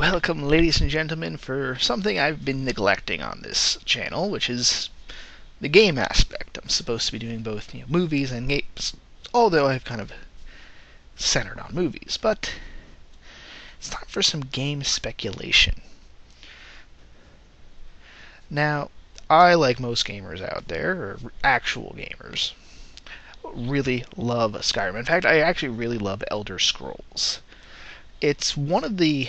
Welcome, ladies and gentlemen, for something I've been neglecting on this channel, which is the game aspect. I'm supposed to be doing both movies and games, although I've kind of centered on movies. But it's time for some game speculation. Now, I, like most gamers out there, or actual gamers, really love Skyrim. In fact, I actually really love Elder Scrolls. It's one of the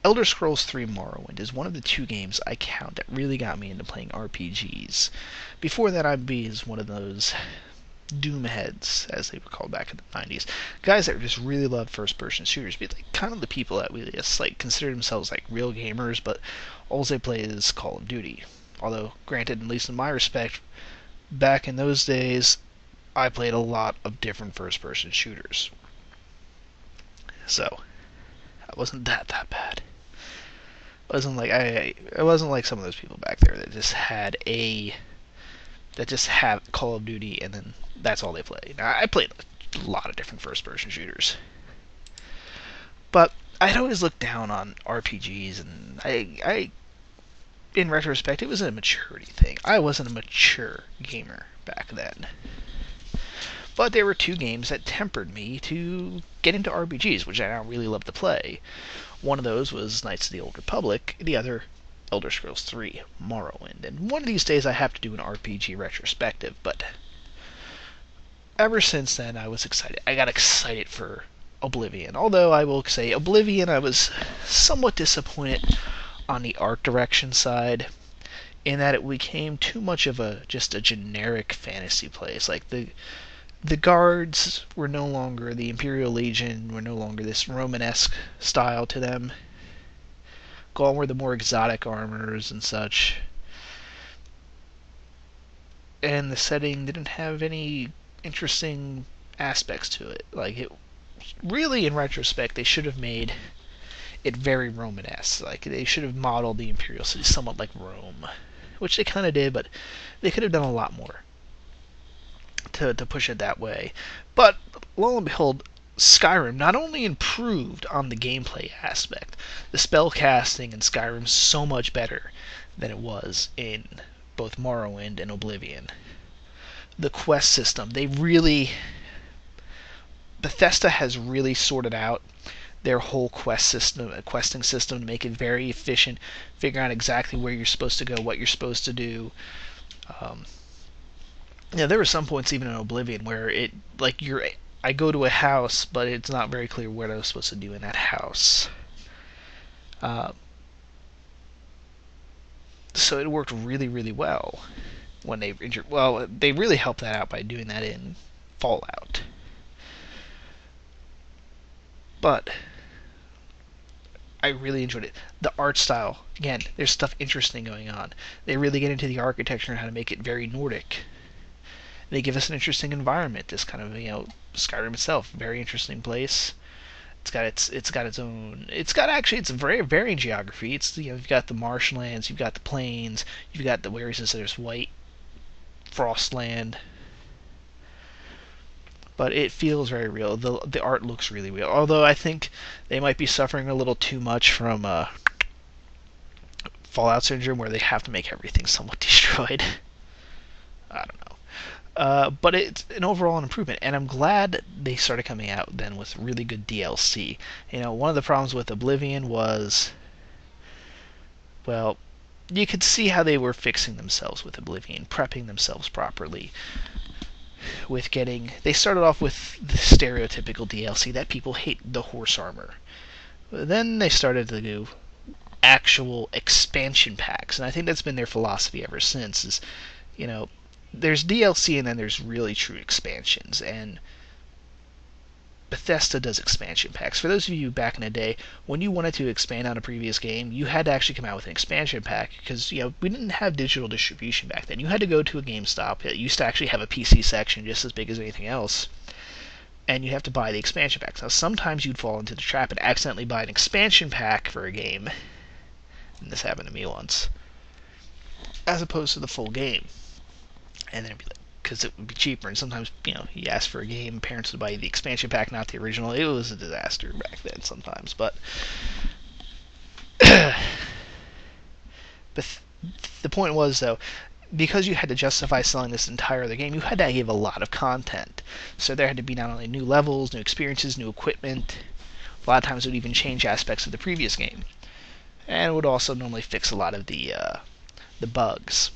Elder Scrolls 3 Morrowind is one of the two games I count that really got me into playing RPGs. Before that, I'd be as one of those Doom heads, as they were called back in the 90s. Guys that just really loved first-person shooters, but kind of the people that really just consider themselves real gamers, but all they play is Call of Duty. Although, granted, at least in my respect, back in those days, I played a lot of different first-person shooters. So, I wasn't that bad. I wasn't like some of those people back there that just have Call of Duty and then that's all they play. Now, I played a lot of different first-person shooters, but I'd always looked down on RPGs, and I in retrospect, it was a maturity thing. I wasn't a mature gamer back then. But there were two games that tempered me to get into RPGs, which I now really love to play. One of those was Knights of the Old Republic, the other Elder Scrolls 3 Morrowind. And one of these days I have to do an RPG retrospective, but ever since then I was excited. I got excited for Oblivion. Although I will say Oblivion, I was somewhat disappointed on the art direction side, in that it became too much of just a generic fantasy place. The guards were no longer the Imperial Legion, were no longer this Romanesque style to them. Gone were the more exotic armors and such. And the setting didn't have any interesting aspects to it. Really, in retrospect, they should have made it very Romanesque. They should have modeled the Imperial City somewhat like Rome, which they kind of did, but they could have done a lot more to push it that way. But lo and behold, Skyrim not only improved on the gameplay aspect, the spell casting in Skyrim so much better than it was in both Morrowind and Oblivion. The quest system, Bethesda has really sorted out their whole questing system to make it very efficient, figuring out exactly where you're supposed to go, what you're supposed to do. There were some points even in Oblivion where I go to a house, but it's not very clear what I was supposed to do in that house. So it worked really, really well when they they really helped that out by doing that in Fallout. But I really enjoyed it. The art style, again, there's stuff interesting going on. They really get into the architecture and how to make it very Nordic. They give us an interesting environment. This kind of Skyrim itself, very interesting place. It's a very varying geography. You've got the marshlands, you've got the plains, you've got there's white frostland. But it feels very real. The art looks really real. Although I think they might be suffering a little too much from Fallout syndrome, where they have to make everything somewhat destroyed. I don't know. But it's an overall improvement, and I'm glad they started coming out then with really good DLC. One of the problems with Oblivion was, you could see how they were fixing themselves with Oblivion, prepping themselves properly. They started off with the stereotypical DLC that people hate, the horse armor. Then they started to do actual expansion packs, and I think that's been their philosophy ever since. There's DLC and then there's really true expansions, and Bethesda does expansion packs. For those of you back in the day, when you wanted to expand on a previous game, you had to actually come out with an expansion pack, because we didn't have digital distribution back then. You had to go to a GameStop that used to actually have a PC section just as big as anything else, and you have to buy the expansion packs. Now, sometimes you'd fall into the trap and accidentally buy an expansion pack for a game, and this happened to me once, as opposed to the full game. And then it'd be because it would be cheaper, and sometimes, you ask for a game, parents would buy you the expansion pack, not the original. It was a disaster back then sometimes, but But the point was, though, because you had to justify selling this entire other game, you had to give a lot of content. So there had to be not only new levels, new experiences, new equipment. A lot of times it would even change aspects of the previous game, and it would also normally fix a lot of the bugs.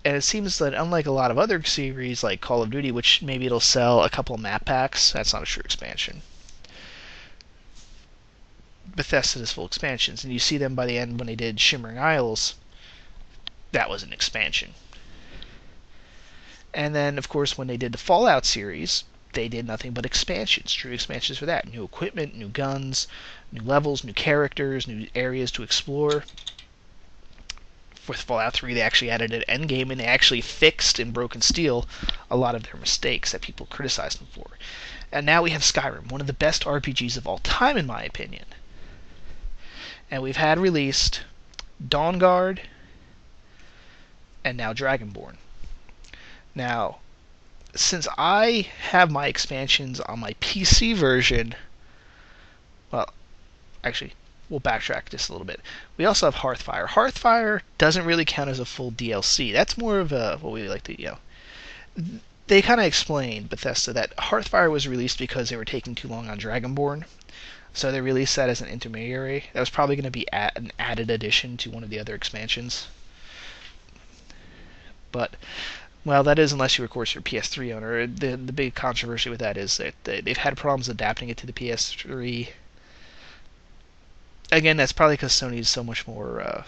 And it seems that unlike a lot of other series like Call of Duty, which maybe it'll sell a couple map packs, that's not a true expansion. Bethesda does full expansions, and you see them by the end when they did Shimmering Isles. That was an expansion. And then, of course, when they did the Fallout series, they did nothing but expansions, true expansions for that. New equipment, new guns, new levels, new characters, new areas to explore. With Fallout 3, they actually added an endgame, and they actually fixed in Broken Steel a lot of their mistakes that people criticized them for. And now we have Skyrim, one of the best RPGs of all time, in my opinion. And we've had released Dawnguard and now Dragonborn. Now, since I have my expansions on my PC version, well, actually, we'll backtrack just a little bit. We also have Heartfire. Heartfire doesn't really count as a full DLC. That's more of a, what we like to, they kind of explained, Bethesda, that Heartfire was released because they were taking too long on Dragonborn. So they released that as an intermediary. That was probably going to be an added addition to one of the other expansions. But, well, that is unless you're, of course, your PS3 owner. The big controversy with that is that they've had problems adapting it to the PS3. Again, that's probably because Sony's so much more...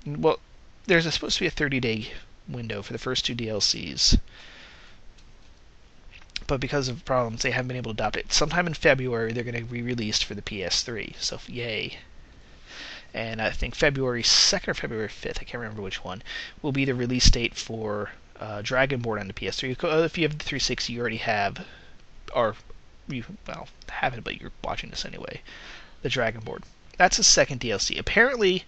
well, there's supposed to be a 30-day window for the first two DLCs. But because of problems, they haven't been able to adopt it. Sometime in February, they're going to be released for the PS3. So, yay. And I think February 2nd or February 5th, I can't remember which one, will be the release date for Dragonborn on the PS3. If you have the 360, you already have, or you, well, haven't, but you're watching this anyway, the Dragonborn. That's the second DLC. Apparently,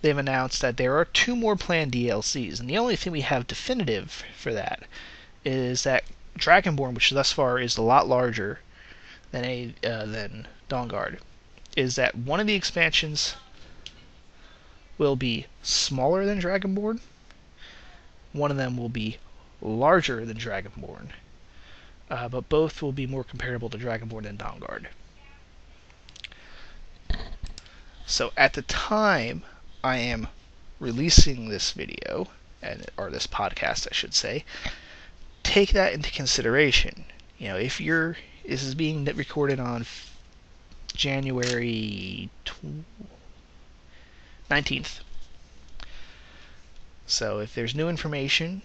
they've announced that there are 2 more planned DLCs, and the only thing we have definitive for that is that Dragonborn, which thus far is a lot larger than Dawnguard, is that one of the expansions will be smaller than Dragonborn. One of them will be larger than Dragonborn. But both will be more comparable to Dragonborn than Dawnguard. So at the time I am releasing this video, or this podcast I should say, take that into consideration. If this is being recorded on January 19th. So if there's new information,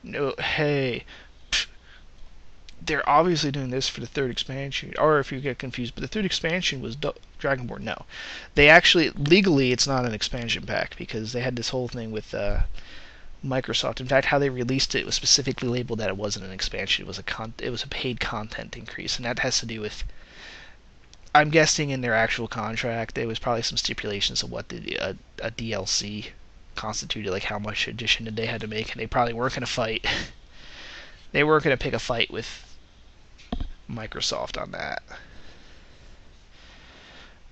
they're obviously doing this for the third expansion, or if you get confused, but the third expansion was Dragonborn. No, they actually, legally, it's not an expansion pack, because they had this whole thing with Microsoft. In fact, how they released it was specifically labeled that it wasn't an expansion. It was a paid content increase, and that has to do with, I'm guessing in their actual contract, there was probably some stipulations of what a DLC constituted, like how much addition they had to make, and they probably weren't going to fight. They weren't going to pick a fight with Microsoft on that.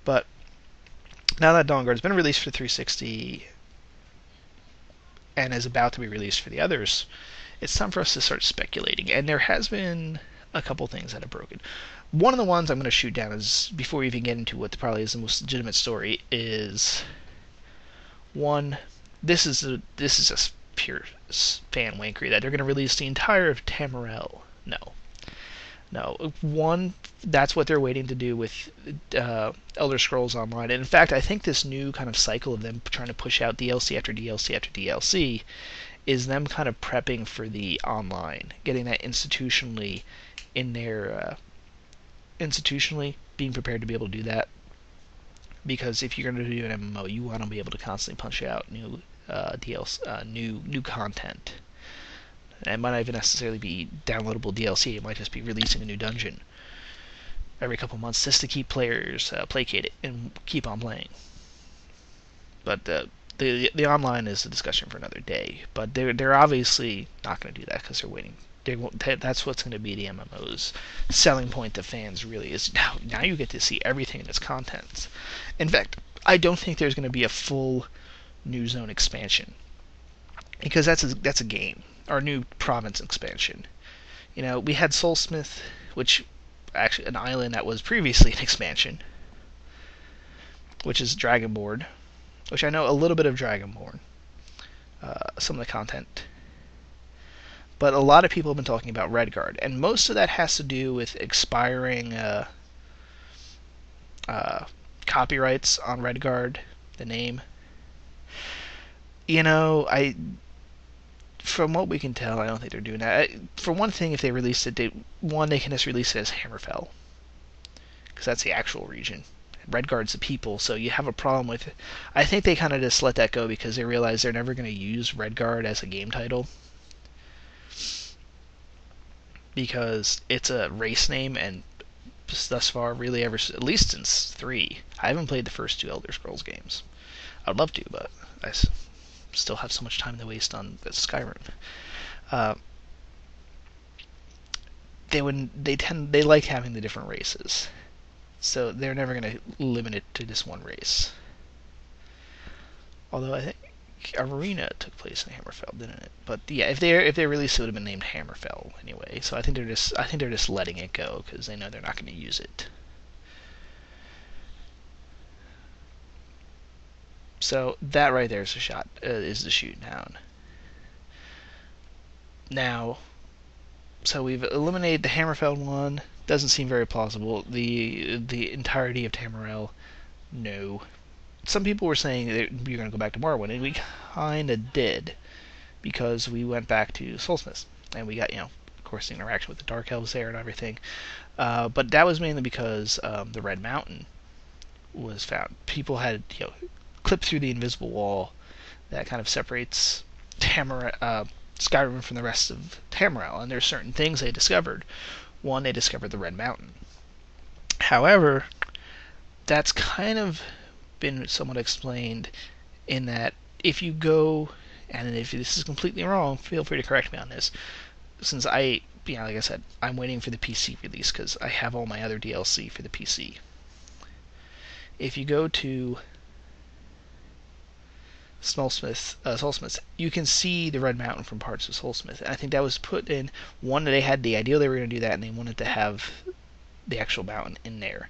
But now that Dawnguard's been released for 360 and is about to be released for the others, it's time for us to start speculating. And there has been a couple things that have broken. One of the ones I'm going to shoot down is, before we even get into what probably is the most legitimate story, is one. This is just pure fan wankery that they're going to release the entire of Tamriel. No. One, that's what they're waiting to do with Elder Scrolls Online. And in fact, I think this new kind of cycle of them trying to push out DLC after DLC after DLC is them kind of prepping for the online, getting that institutionally in their institutionally being prepared to be able to do that. Because if you're going to do an MMO, you want to be able to constantly punch out new DLC, new content. And it might not even necessarily be downloadable DLC. It might just be releasing a new dungeon every couple months just to keep players placated and keep on playing. But the online is a discussion for another day. But they're obviously not going to do that because they're waiting. That's what's going to be the MMO's selling point to fans. Really is now you get to see everything in its contents. In fact, I don't think there's going to be a full new zone expansion, because that's a game, or new province expansion. We had Soulsmith, which actually an island that was previously an expansion, which is Dragonborn, which I know a little bit of Dragonborn, some of the content. But a lot of people have been talking about Redguard, and most of that has to do with expiring copyrights on Redguard, the name. From what we can tell, I don't think they're doing that. For one thing, if they release it, they can just release it as Hammerfell, because that's the actual region. Redguard's the people, so you have a problem with it. I think they kind of just let that go because they realize they're never going to use Redguard as a game title, because it's a race name, and thus far, really ever, at least since 3, I haven't played the first 2 Elder Scrolls games. I'd love to, but I still have so much time to waste on Skyrim. They like having the different races, so they're never going to limit it to just one race. Although I think Arena took place in Hammerfell, didn't it? But yeah, if they released it, would have been named Hammerfell anyway. So I think they're just letting it go because they know they're not going to use it. So that right there is is the shoot down. Now, so we've eliminated the Hammerfell one. Doesn't seem very plausible. The entirety of Tamriel, no. Some people were saying that you're going to go back to Morrowind, and we kind of did, because we went back to Soulsmith, and we got, of course, the interaction with the Dark Elves there and everything. But that was mainly because the Red Mountain was found. People had, clipped through the invisible wall that kind of separates Skyrim from the rest of Tamriel, and there's certain things they discovered. One, they discovered the Red Mountain. However, that's kind of been somewhat explained in that if you go, and if this is completely wrong, feel free to correct me on this, since like I said, I'm waiting for the PC release because I have all my other DLC for the PC. If you go to Soulsmith, you can see the Red Mountain from parts of Soulsmith, and I think that was put in. One, they had the idea they were going to do that, and they wanted to have the actual mountain in there.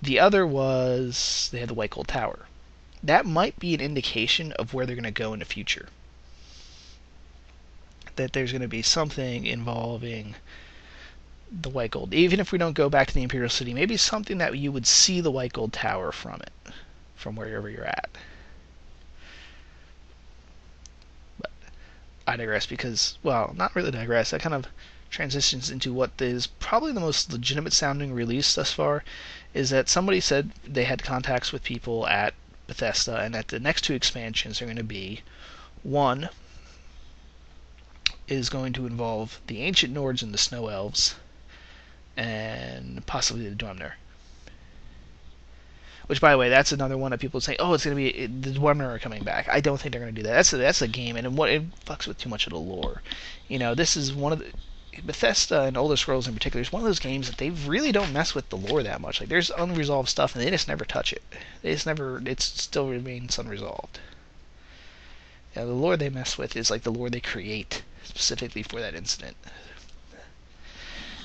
The other was they had the White Gold Tower. That might be an indication of where they're going to go in the future. That there's going to be something involving the White Gold. Even if we don't go back to the Imperial City, maybe something that you would see the White Gold Tower from it, from wherever you're at. But I digress because, well, not really digress. I kind of transitions into what is probably the most legitimate sounding release thus far, is that somebody said they had contacts with people at Bethesda, and that the next 2 expansions are going to be, one is going to involve the Ancient Nords and the Snow Elves, and possibly the Dwemer. Which, by the way, that's another one that people say, oh, it's going to be, the Dwemer are coming back. I don't think they're going to do that. That's a game, and it fucks with too much of the lore. This is one of the Bethesda and Elder Scrolls in particular is one of those games that they really don't mess with the lore that much. Like, there's unresolved stuff, and they just never touch it. It still remains unresolved. The lore they mess with is like the lore they create specifically for that incident.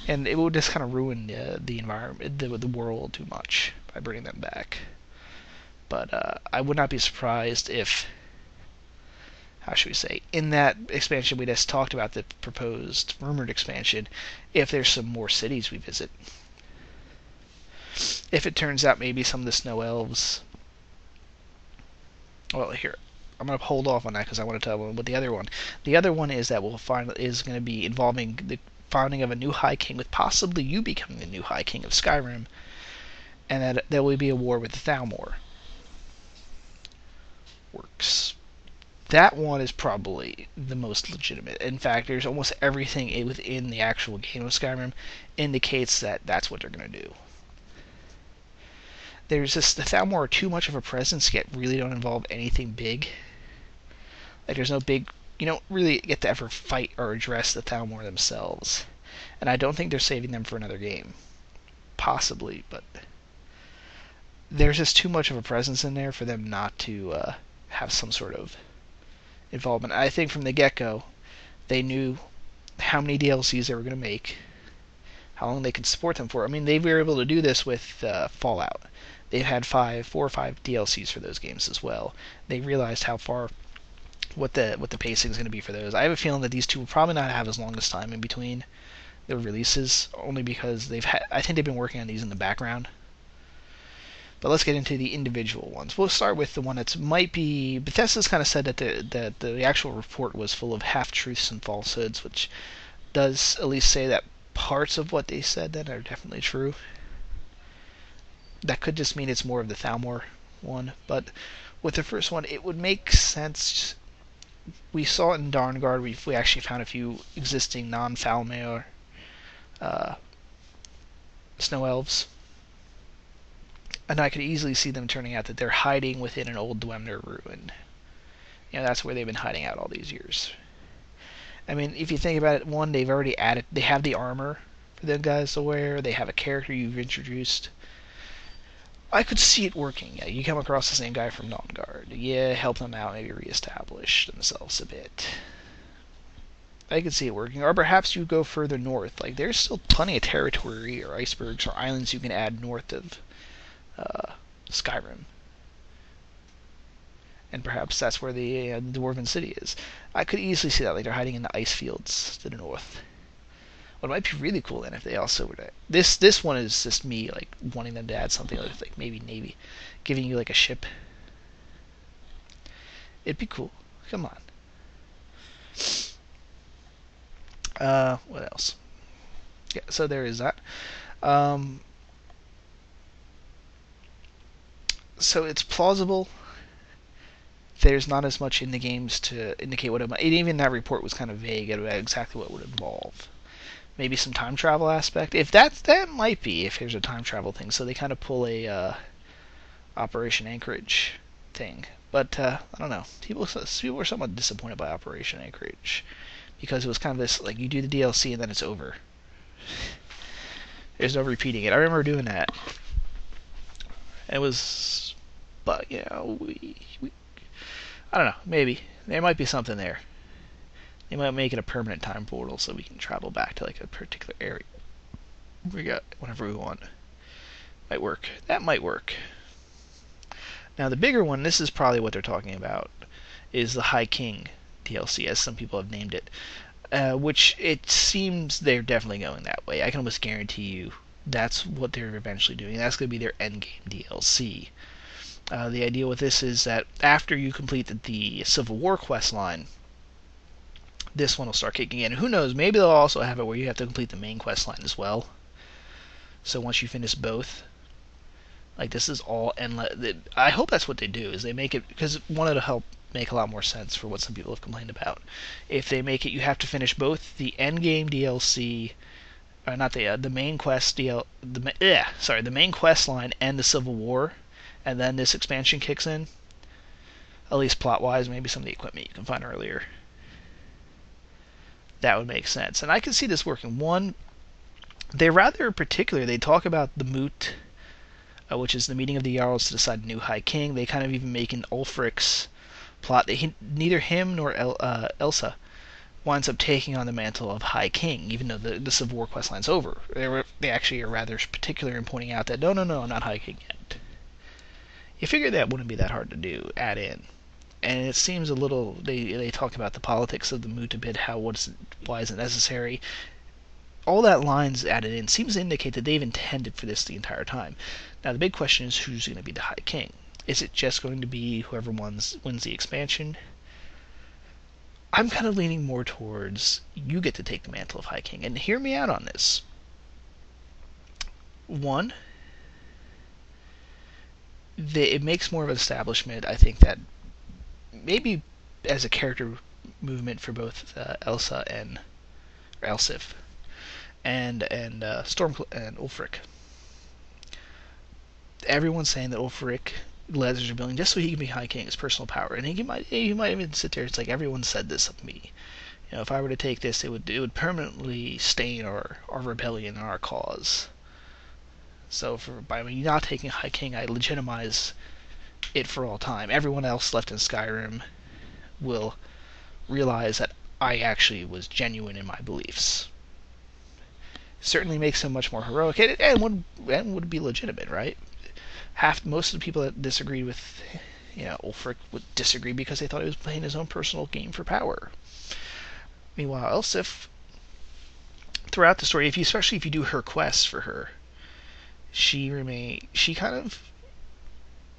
And it would just kind of ruin the environment, the world too much by bringing them back. But I would not be surprised if, how should we say, in that expansion we just talked about, the proposed rumored expansion, if there's some more cities we visit. If it turns out maybe some of the Snow Elves, well, here, I'm going to hold off on that because I want to tell them about the other one. The other one is that is going to be involving the founding of a new High King, with possibly you becoming the new High King of Skyrim, and that there will be a war with the Thalmor. Works. That one is probably the most legitimate. In fact, there's almost everything within the actual game of Skyrim indicates that that's what they're going to do. The Thalmor are too much of a presence, yet really don't involve anything big. Like, there's no big, you don't really get to ever fight or address the Thalmor themselves. And I don't think they're saving them for another game. Possibly, but there's just too much of a presence in there for them not to have some sort of involvement. I think from the get-go, they knew how many DLCs they were going to make, how long they could support them for. I mean, they were able to do this with Fallout. They've had 4 or 5 DLCs for those games as well. They realized how far, what the pacing is going to be for those. I have a feeling that these two will probably not have as long as time in between their releases, only because I think they've been working on these in the background. But let's get into the individual ones. We'll start with the one that might be... Bethesda's kind of said that the actual report was full of half-truths and falsehoods, which does at least say that parts of what they said then are definitely true. That could just mean it's more of the Thalmor one. But with the first one, it would make sense. We saw it in Dawnguard. We actually found a few existing non-Thalmor snow elves. And I could easily see them turning out that they're hiding within an old Dwemer ruin. That's where they've been hiding out all these years. I mean, if you think about it, one, they've already added... They have the armor for them guys to wear. They have a character you've introduced. I could see it working. Yeah, you come across the same guy from Dawnguard. Yeah, help them out, maybe reestablish themselves a bit. I could see it working. Or perhaps you go further north. Like, there's still plenty of territory or icebergs or islands you can add north of Skyrim. And perhaps that's where the Dwarven City is. I could easily see that, like they're hiding in the ice fields to the north. What might be really cool then if they also were to... This one is just me like wanting them to add something like maybe Navy, giving you like a ship. It'd be cool. Come on. What else? Yeah, so there is that. So it's plausible. There's not as much in the games to indicate what it might... Even that report was kind of vague about exactly what it would involve. Maybe some time travel aspect. If that might be, if there's a time travel thing. So they kind of pull a Operation Anchorage thing. But, I don't know. People were somewhat disappointed by Operation Anchorage. Because it was kind of this, like, you do the DLC and then it's over. There's no repeating it. I remember doing that. It was... But, we I don't know, maybe. There might be something there. They might make it a permanent time portal so we can travel back to like a particular area. We got whenever we want. Might work. That might work. Now the bigger one, this is probably what they're talking about, is the High King DLC, as some people have named it. Which it seems they're definitely going that way. I can almost guarantee you that's what they're eventually doing. That's going to be their endgame DLC. The idea with this is that after you complete the Civil War quest line, this one will start kicking in. Who knows, maybe they'll also have it where you have to complete the main quest line as well. So once you finish both, like this is all endless. I hope that's what they do, is they make it, because one, it'll help make a lot more sense for what some people have complained about. If they make it, you have to finish both the endgame DLC, or not the main quest the main quest line and the Civil War. And then this expansion kicks in. At least plot-wise, maybe some of the equipment you can find earlier. That would make sense. And I can see this working. One, they're rather particular. They talk about the Moot, which is the meeting of the Jarls to decide a new High King. They kind of even make an Ulfric's plot. Neither him nor Elsa winds up taking on the mantle of High King, even though the Civil War quest line's over. They actually are rather particular in pointing out that, no, I'm not High King yet. You figure that wouldn't be that hard to do, add in. And it seems a little... They talk about the politics of the Moot a bit, why is it necessary. All that line's added in seems to indicate that they've intended for this the entire time. Now the big question is, who's going to be the High King? Is it just going to be whoever wins the expansion? I'm kind of leaning more towards you get to take the mantle of High King. And hear me out on this. One... it makes more of an establishment, I think, that maybe as a character movement for both Elsa and Elsif and Storm and Ulfric. Everyone's saying that Ulfric led his rebellion just so he can be High King, his personal power, and he might even sit there. It's like, everyone said this of me. If I were to take this, it would permanently stain our rebellion and our cause. So by me not taking High King, I legitimize it for all time. Everyone else left in Skyrim will realize that I actually was genuine in my beliefs. Certainly makes him much more heroic, and would be legitimate, right? Most of the people that disagreed with, Ulfric would disagree because they thought he was playing his own personal game for power. Meanwhile, Elsif, throughout the story, especially if you do her quests for her, she kind of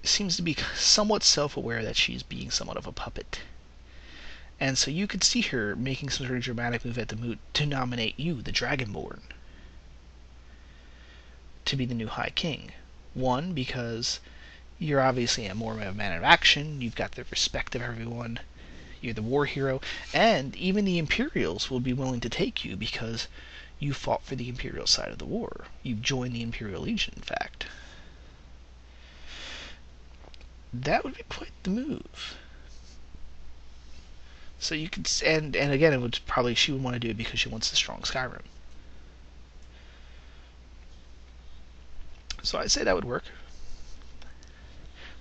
seems to be somewhat self-aware that she's being somewhat of a puppet. And so you could see her making some sort of dramatic move at the moot to nominate you, the Dragonborn, to be the new High King. One, because you're obviously more of a man of action, you've got the respect of everyone, you're the war hero, and even the Imperials will be willing to take you because you fought for the Imperial side of the war. You've joined the Imperial Legion, in fact. That would be quite the move. So you could, and again, it would probably, she would want to do it because she wants the strong Skyrim. So I'd say that would work.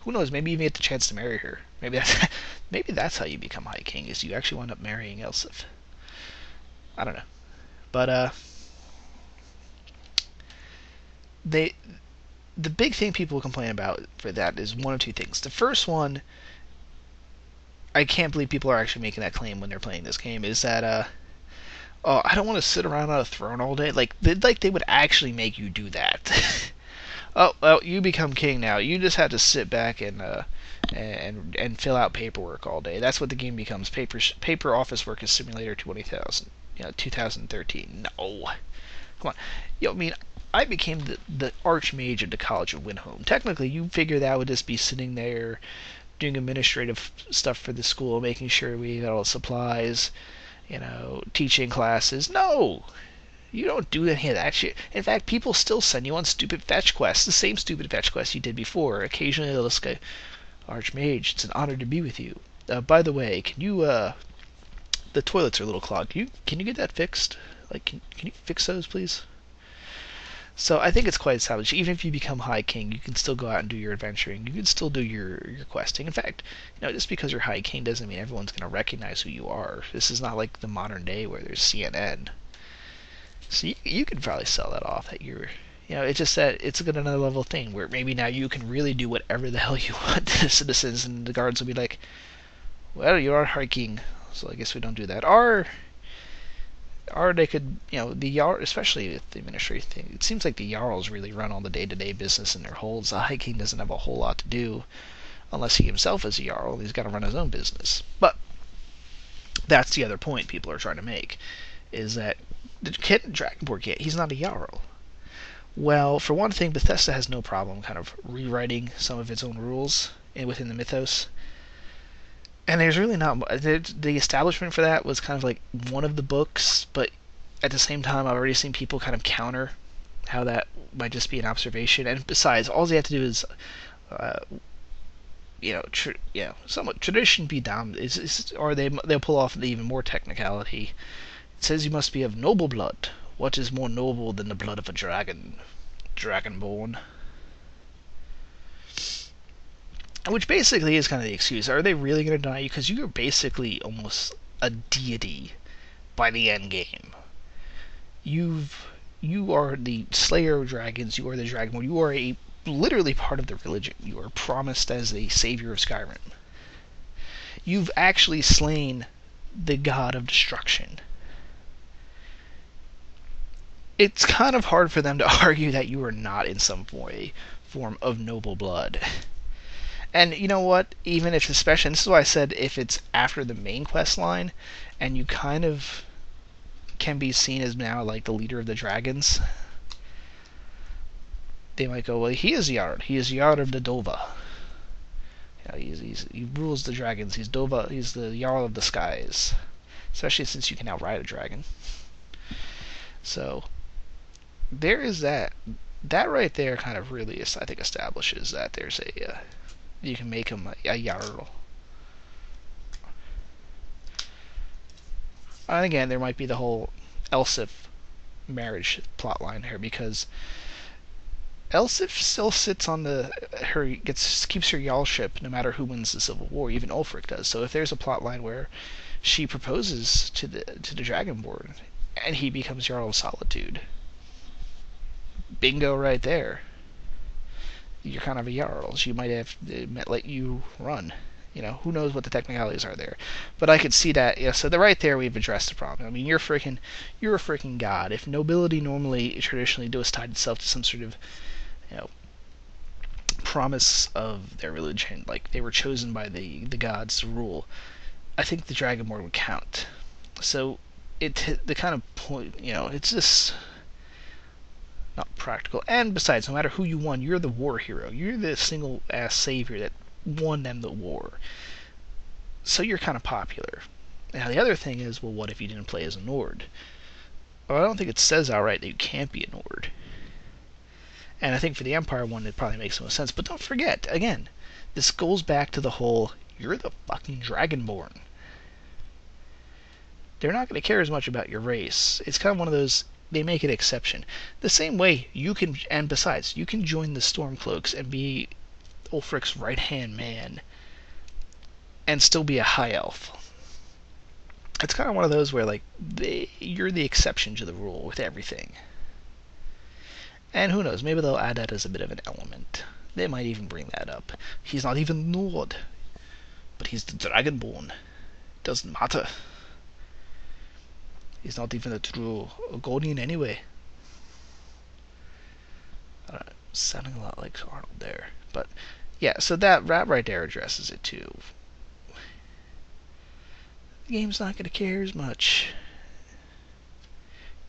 Who knows? Maybe you even get the chance to marry her. Maybe that's how you become High King, is you actually wind up marrying Elsif. I don't know, but the big thing people complain about for that is one of two things. The first one, I can't believe people are actually making that claim when they're playing this game, is that oh, I don't want to sit around on a throne all day. Like they would actually make you do that. Oh, well, you become king now. You just have to sit back and fill out paperwork all day. That's what the game becomes. Paper office work is Simulator 2013. No, come on. I became the Archmage of the College of Windhome. Technically, you figure that would just be sitting there doing administrative stuff for the school, making sure we got all the supplies, teaching classes. No! You don't do any of that shit. In fact, people still send you on stupid fetch quests, the same stupid fetch quests you did before. Occasionally they'll just go, Archmage, it's an honor to be with you. By the way, can you, the toilets are a little clogged. Can you get that fixed? Like, can you fix those, please? So I think it's quite established. Even if you become High King, you can still go out and do your adventuring. You can still do your questing. In fact, just because you're High King doesn't mean everyone's going to recognize who you are. This is not like the modern day where there's CNN. So you could probably sell that off, that you're, it's just that it's another level thing where maybe now you can really do whatever the hell you want to the citizens, and the guards will be like, well, you are High King, so I guess we don't do that. Or they could, the Jarl, especially with the administrative thing, it seems like the Jarls really run all the day-to-day business in their holds. The High King doesn't have a whole lot to do unless he himself is a Jarl. He's got to run his own business. But that's the other point people are trying to make, is that the kid in Dragonborn yet, he's not a Jarl. Well, for one thing, Bethesda has no problem kind of rewriting some of its own rules within the mythos. And there's really not... The establishment for that was kind of like one of the books, but at the same time, I've already seen people kind of counter how that might just be an observation. And besides, all they have to do is, somewhat tradition be damned, or they'll pull off the even more technicality. It says you must be of noble blood. What is more noble than the blood of a dragon? Dragonborn. Which basically is kind of the excuse. Are they really going to deny you? Because you're basically almost a deity by the end game. You are the slayer of dragons. You are the dragonborn. You are literally part of the religion. You are promised as the savior of Skyrim. You've actually slain the god of destruction. It's kind of hard for them to argue that you are not in some form of noble blood. And you know what? Even if, especially, and this is why I said if it's after the main quest line, and you kind of can be seen as now like the leader of the dragons, they might go, well, he is Jarl. He is Jarl of the Dova. He rules the dragons. He's Dova. He's the Jarl of the skies. Especially since you can now ride a dragon. So there is that. That right there kind of really, I think, establishes that there's a you can make him a Jarl. And again, there might be the whole Elsif marriage plotline here, because Elsif still sits on keeps her jarlship no matter who wins the Civil War. Even Ulfric does. So if there's a plot line where she proposes to the Dragonborn and he becomes Jarl of Solitude, bingo right there. You're kind of a jarl. She might have let you run. Who knows what the technicalities are there. But I could see that, so right there we've addressed the problem. I mean, you're a freaking god. If nobility normally, traditionally, does tied itself to some sort of, promise of their religion, like they were chosen by the gods to rule, I think the Dragonborn would count. So, the kind of point, it's just not practical. And besides, no matter who you won, you're the war hero. You're the single-ass savior that won them the war. So you're kind of popular. Now the other thing is, well, what if you didn't play as a Nord? Well, I don't think it says outright that you can't be a Nord. And I think for the Empire one, it probably makes the most sense. But don't forget, again, this goes back to the whole, you're the fucking Dragonborn. They're not going to care as much about your race. It's kind of one of those, they make an exception. The same way you can, and besides, you can join the Stormcloaks and be Ulfric's right-hand man and still be a high elf. It's kind of one of those where, like, you're the exception to the rule with everything. And who knows, maybe they'll add that as a bit of an element. They might even bring that up. He's not even Nord, but he's the Dragonborn. Doesn't matter. He's not even a true Gordian anyway. Sounding a lot like Arnold there. But, yeah, so that right there addresses it too. The game's not going to care as much.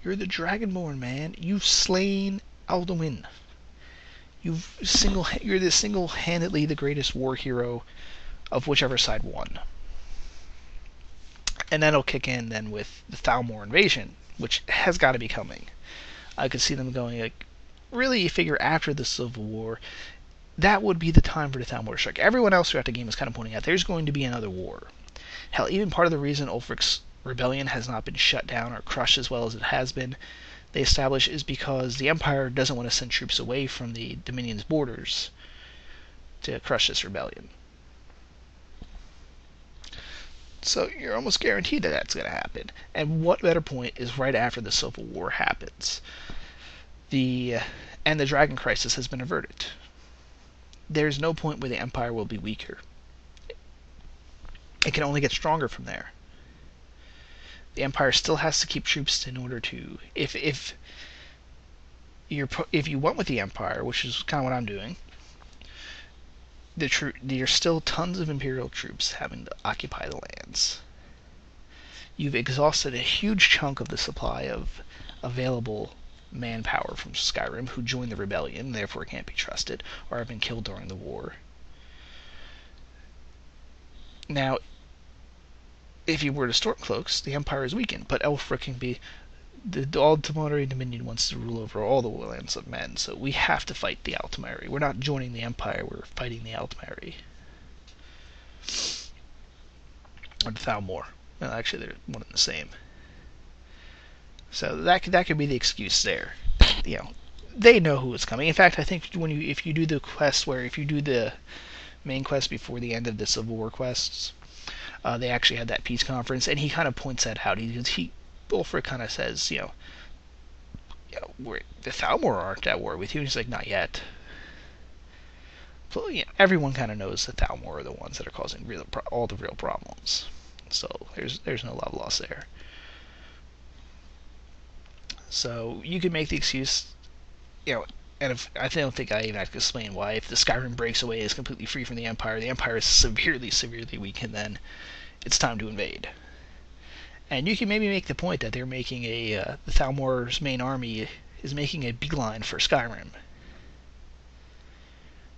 You're the Dragonborn, man. You've slain Alduin. You're single-handedly the greatest war hero of whichever side won. And that'll kick in then with the Thalmor invasion, which has got to be coming. I could see them going, like, really, you figure after the Civil War, that would be the time for the Thalmor strike. Everyone else throughout the game is kind of pointing out there's going to be another war. Hell, even part of the reason Ulfric's rebellion has not been shut down or crushed as well as it has been, they establish, is because the Empire doesn't want to send troops away from the Dominion's borders to crush this rebellion. So you're almost guaranteed that that's going to happen. And what better point is right after the Civil War happens. The Dragon Crisis has been averted. There's no point where the Empire will be weaker. It can only get stronger from there. The Empire still has to keep troops in order to... If you went with the Empire, which is kind of what I'm doing, there's still tons of Imperial troops having to occupy the lands. You've exhausted a huge chunk of the supply of available manpower from Skyrim who joined the rebellion, and therefore can't be trusted, or have been killed during the war. Now, if you were to Stormcloaks, the Empire is weakened, but Ulfric can be... The Aldmeri Dominion wants to rule over all the lands of men, so we have to fight the Aldmeri. We're not joining the Empire, we're fighting the Aldmeri. Or the Thalmor. Well, actually, they're one and the same. So that could be the excuse there. They know who is coming. In fact, I think if you do the quest if you do the main quest before the end of the Civil War quests, they actually had that peace conference, and he kind of points that out. Ulfric kind of says, the Thalmor aren't at war with you. And he's like, not yet. So, everyone kind of knows the Thalmor are the ones that are causing all the real problems. So there's no love lost there. So you can make the excuse, and I don't think I even have to explain why. If the Skyrim breaks away is completely free from the Empire is severely, severely weakened, then it's time to invade. And you can maybe make the point that they're making the Thalmor's main army is making a beeline for Skyrim.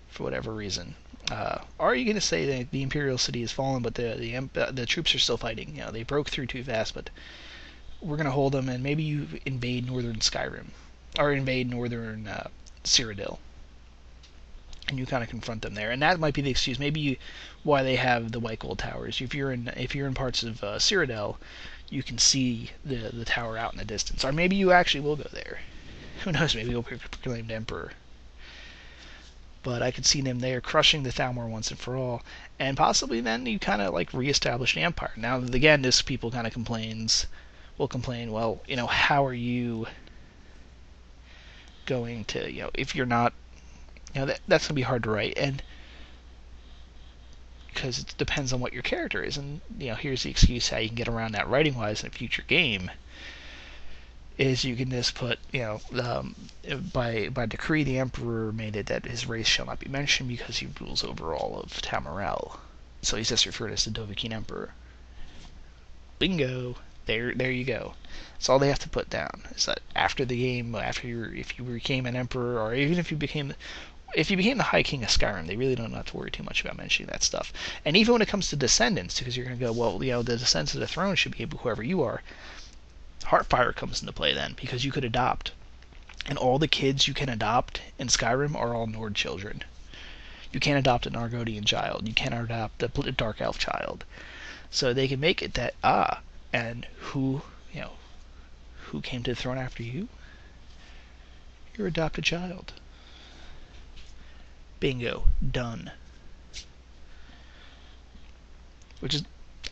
For whatever reason. Are you going to say that the Imperial City has fallen, but the troops are still fighting? They broke through too fast, but we're going to hold them, and maybe you invade northern Skyrim. Or invade northern Cyrodiil. And you kind of confront them there. And that might be the excuse. Maybe why they have the White Gold Towers. If you're in parts of Cyrodiil, you can see the tower out in the distance. Or maybe you actually will go there. Who knows, maybe you'll be proclaimed emperor. But I could see them there crushing the Thalmor once and for all, and possibly then you kind of like reestablish the Empire. Now again, this people kind of will complain, well, how are you going to, if you're not, that's gonna be hard to write, and because it depends on what your character is, and here's the excuse how you can get around that writing wise in a future game. Is you can just put, by decree the Emperor made it that his race shall not be mentioned because he rules over all of Tamriel. So he's just referred as the Dovahkiin Emperor. Bingo! There you go. That's all they have to put down. Is that after the game, if you became an Emperor, or even if you became the High King of Skyrim, they really don't have to worry too much about mentioning that stuff. And even when it comes to descendants, because you're going to go, well, the descendants of the throne should be whoever you are. Heartfire comes into play then, because you could adopt. And all the kids you can adopt in Skyrim are all Nord children. You can't adopt an Argonian child. You can't adopt a Dark Elf child. So they can make it that, and who came to the throne after you? Your adopted child. Bingo. Done. Which is,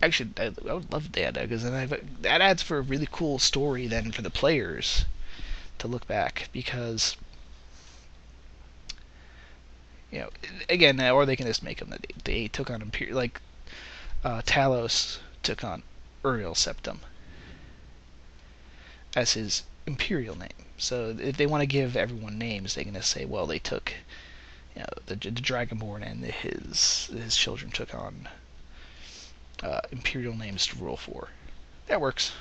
actually, I would love if they had that, because then that adds for a really cool story then for the players to look back, because again, or they can just make them that they took on Imperial, like Talos took on Uriel Septim as his Imperial name. So if they want to give everyone names, they can just say, well, they took the Dragonborn and his children took on Imperial names to rule for. That works,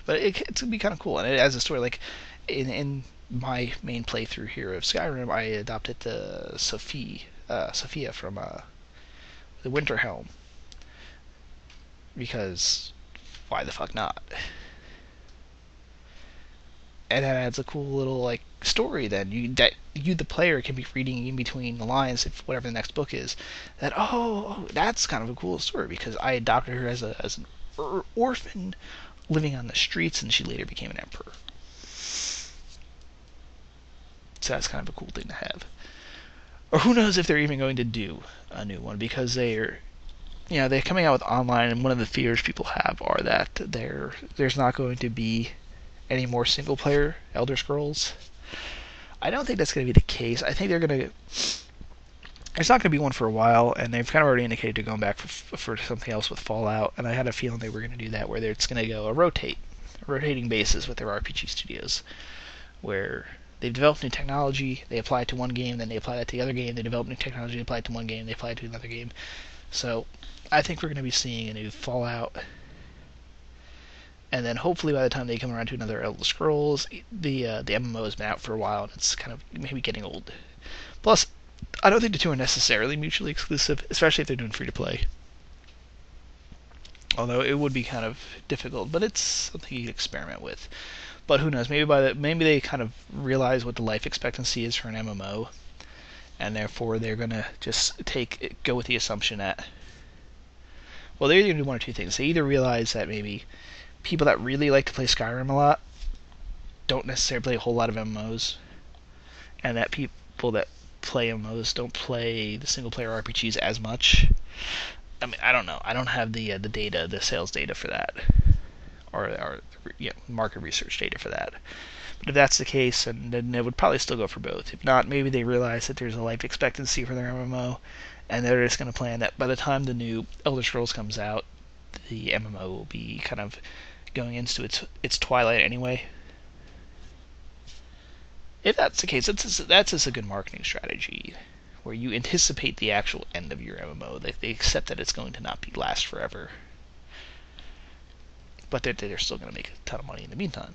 but it's gonna be kind of cool, and it has a story. Like in my main playthrough here of Skyrim, I adopted the Sophia from the Winterhelm, because why the fuck not? And that adds a cool little like story. Then you the player can be reading in between the lines, if whatever the next book is, that that's kind of a cool story, because I adopted her as an orphan living on the streets, and she later became an emperor. So that's kind of a cool thing to have. Or who knows if they're even going to do a new one, because they're coming out with online, and one of the fears people have are that there's not going to be any more single player Elder Scrolls. I don't think that's going to be the case. I think there's not going to be one for a while, and they've kind of already indicated they're going back for something else with Fallout, and I had a feeling they were going to do that, where it's going to go a rotating basis with their RPG studios, where they've developed new technology, they apply it to one game, then they apply that to the other game, they develop new technology, they apply it to one game, they apply it to another game. So I think we're going to be seeing a new Fallout, and then hopefully by the time they come around to another Elder Scrolls, the MMO has been out for a while, and it's kind of maybe getting old. Plus, I don't think the two are necessarily mutually exclusive, especially if they're doing free-to-play. Although it would be kind of difficult, but it's something you can experiment with. But who knows? Maybe they kind of realize what the life expectancy is for an MMO, and therefore they're gonna just go with the assumption that, well, they're either gonna do one or two things. They either realize that maybe people that really like to play Skyrim a lot don't necessarily play a whole lot of MMOs, and that people that play MMOs don't play the single player RPGs as much. I mean, I don't know. I don't have the sales data for that, or market research data for that. But if that's the case, then it would probably still go for both. If not, maybe they realize that there's a life expectancy for their MMO, and they're just going to plan that by the time the new Elder Scrolls comes out, the MMO will be kind of going into its twilight anyway. If that's the case, that's just a good marketing strategy, where you anticipate the actual end of your MMO. They accept that it's going to not last forever, but they're still going to make a ton of money in the meantime.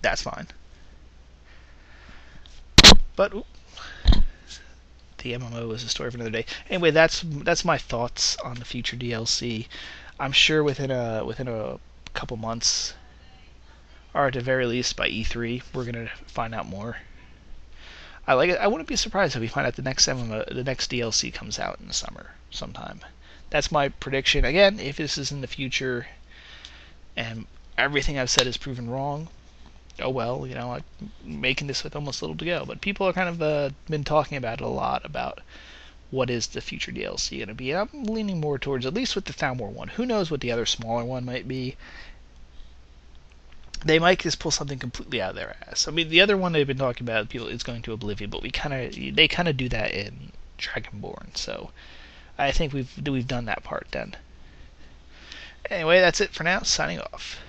That's fine. But the MMO is a story for another day. Anyway, that's my thoughts on the future DLC. I'm sure within a couple months, or at the very least by E3, we're gonna find out more. I like it. I wouldn't be surprised if we find out the next DLC comes out in the summer sometime. That's my prediction. Again, if this is in the future and everything I've said is proven wrong, oh well, I'm making this with almost little to go. But people are kind of been talking about it a lot, about what is the future DLC going to be. And I'm leaning more towards, at least with the Thalmor one. Who knows what the other smaller one might be? They might just pull something completely out of their ass. I mean, the other one they've been talking about, people, is going to Oblivion, but they kind of do that in Dragonborn. So I think we've done that part then. Anyway, that's it for now. Signing off.